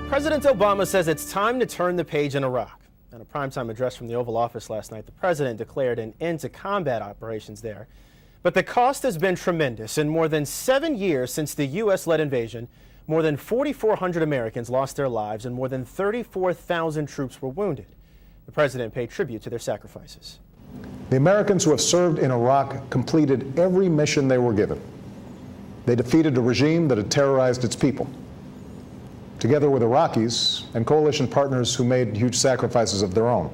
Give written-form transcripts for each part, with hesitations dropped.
President Obama says it's time to turn the page in Iraq. In a primetime address from the Oval Office last night, the president declared an end to combat operations there. But the cost has been tremendous. In more than 7 years since the U.S.-led invasion, more than 4,400 Americans lost their lives and more than 34,000 troops were wounded. The president paid tribute to their sacrifices. The Americans who have served in Iraq completed every mission they were given. They defeated a regime that had terrorized its people. Together with Iraqis and coalition partners who made huge sacrifices of their own,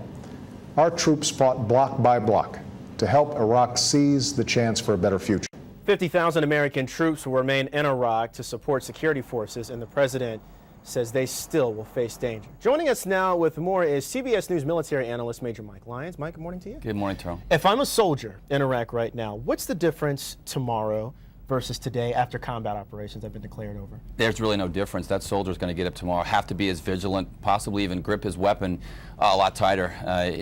our troops fought block by block to help Iraq seize the chance for a better future. 50,000 American troops will remain in Iraq to support security forces, and the president says they still will face danger. Joining us now with more is CBS News military analyst Major Mike Lyons. Mike, good morning to you. Good morning, Terrell. If I'm a soldier in Iraq right now, what's the difference tomorrow versus today after combat operations have been declared over? There's really no difference. That soldier's going to get up tomorrow, have to be as vigilant, possibly even grip his weapon a lot tighter.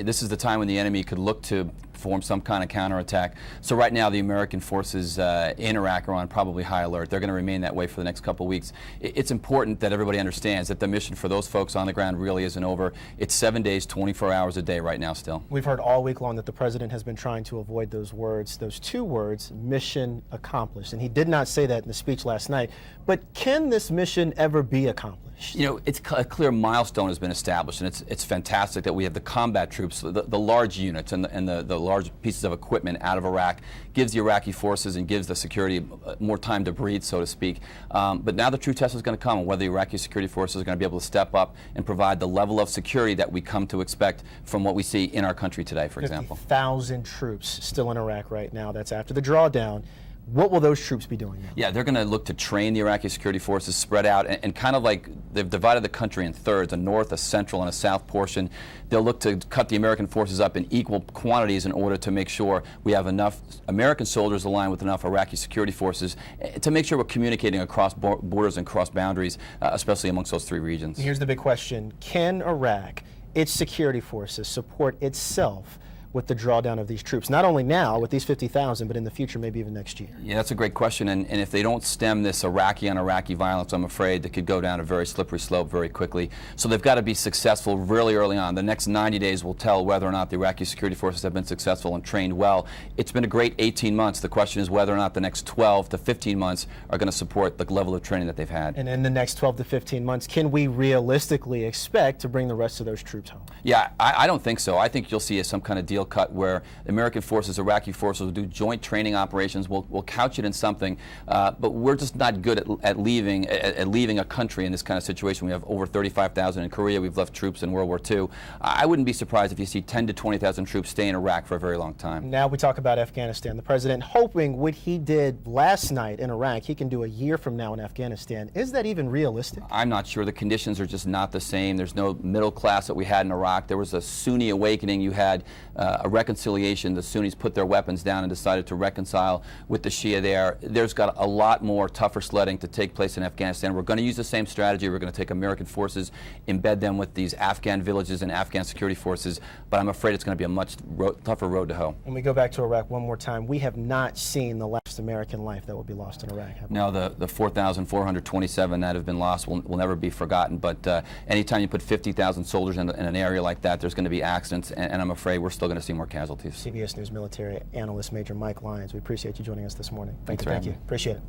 This is the time when the enemy could look to form some kind of counterattack. So right now the American forces in Iraq are on probably high alert. They're going to remain that way for the next couple of weeks. It's important that everybody understands that the mission for those folks on the ground really isn't over. It's 7 days, 24 hours a day right now still. We've heard all week long that the president has been trying to avoid those words, those two words, mission accomplished. And he did not say that in the speech last night. But can this mission ever be accomplished? You know, it's a clear milestone has been established, and it's fantastic that we have the combat troops, the large units and the large pieces of equipment out of Iraq, gives the Iraqi forces and gives the security more time to breathe, so to speak. But now the true test is going to come, and whether the Iraqi security forces are going to be able to step up and provide the level of security that we come to expect from what we see in our country today, for example. 50,000 troops still in Iraq right now. That's after the drawdown. What will those troops be doing now? Yeah, they're going to look to train the Iraqi security forces, spread out, and kind of like they've divided the country in thirds, a north, a central, and a south portion. They'll look to cut the American forces up in equal quantities in order to make sure we have enough American soldiers aligned with enough Iraqi security forces to make sure we're communicating across borders and cross boundaries, especially amongst those three regions. Here's the big question. Can Iraq, its security forces, support itself with the drawdown of these troops, not only now with these 50,000, but in the future, maybe even next year? Yeah, that's a great question, and if they don't stem this Iraqi on Iraqi violence, I'm afraid they could go down a very slippery slope very quickly. So they've got to be successful really early on. The next 90 days will tell whether or not the Iraqi security forces have been successful and trained well. It's been a great 18 months. The question is whether or not the next 12 to 15 months are going to support the level of training that they've had. And in the next 12 to 15 months, can we realistically expect to bring the rest of those troops home? Yeah, I don't think so. I think you'll see some kind of deal cut where American forces, Iraqi forces will do joint training operations. We'll couch it in something, but we're just not good at leaving a country in this kind of situation. We have over 35,000 in Korea. We've left troops in World War II. I wouldn't be surprised if you see 10 to 20,000 troops stay in Iraq for a very long time. Now we talk about Afghanistan. The president hoping what he did last night in Iraq, he can do a year from now in Afghanistan. Is that even realistic? I'm not sure. The conditions are just not the same. There's no middle class that we had in Iraq. There was a Sunni awakening. You had a reconciliation. The Sunnis put their weapons down and decided to reconcile with the Shia there. There's got a lot more tougher sledding to take place in Afghanistan. We're going to use the same strategy. We're going to take American forces, embed them with these Afghan villages and Afghan security forces, but I'm afraid it's going to be a much tougher road to hoe. When we go back to Iraq one more time, we have not seen the last American life that will be lost in Iraq, have we? No, the 4,427 that have been lost will never be forgotten, but anytime you put 50,000 soldiers in an area like that, there's going to be accidents, and I'm afraid we're still going to see more casualties. CBS News military analyst Major Mike Lyons, we appreciate you joining us this morning. Thanks Thank you. Appreciate it.